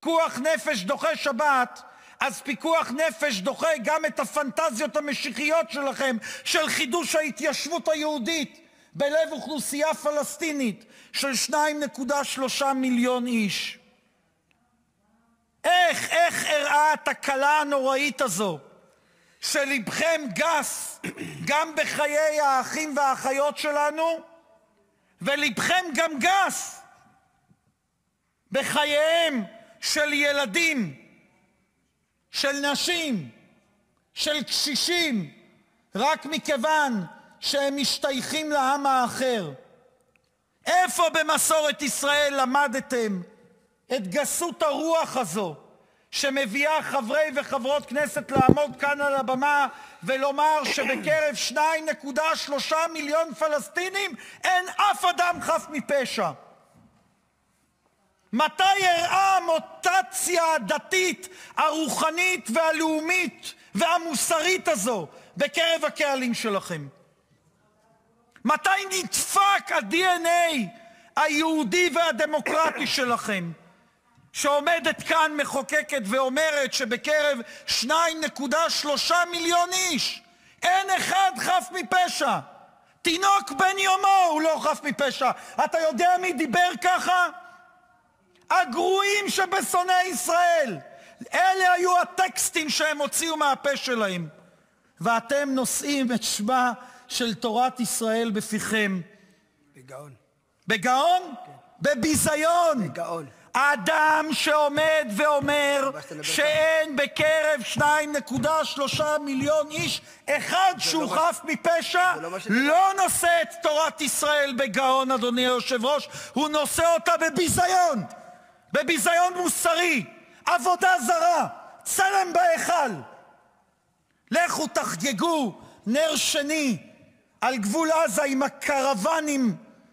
פיקוח נפש דוחה שבת, אז פיקוח נפש דוחה גם את הפנטזיות המשיחיות שלכם של חידוש ההתיישבות היהודית בלב אוכלוסייה פלסטינית של 2.3 מיליון איש. איך אירעה התקלה הנוראית הזו שלבכם גס גם בחיי האחים והאחיות שלנו, ולבכם גם גס בחייהם של ילדים, של נשים, של קשישים, רק מכיוון שהם משתייכים לעם האחר. איפה במסורת ישראל למדתם את גסות הרוח הזו שמביאה חברי וחברות כנסת לעמוד כאן על הבמה ולומר שבקרב 2.3 מיליון פלסטינים אין אף אדם חף מפשע? מתי אירעה המוטציה הדתית, הרוחנית והלאומית והמוסרית הזו בקרב הקהלים שלכם? מתי נדפק ה-DNA היהודי והדמוקרטי שלכם, שעומדת כאן מחוקקת ואומרת שבקרב 2.3 מיליון איש אין אחד חף מפשע? תינוק בן יומו הוא לא חף מפשע. אתה יודע מי דיבר ככה? הגרועים שבשונאי ישראל. אלה היו הטקסטים שהם הוציאו מהפה שלהם. ואתם נושאים את שמה של תורת ישראל בפיכם. בגאון. בגאון? כן. בביזיון. בגאון. האדם שעומד ואומר שאין בקרב 2.3 מיליון איש אחד שהוא חף מפשע, לא נושא את תורת ישראל בגאון, אדוני היושב-ראש, הוא נושא אותה בביזיון. בביזיון מוסרי, עבודה זרה, צלם בהיכל. לכו תחגגו נר שני על גבול עזה עם הקרוונים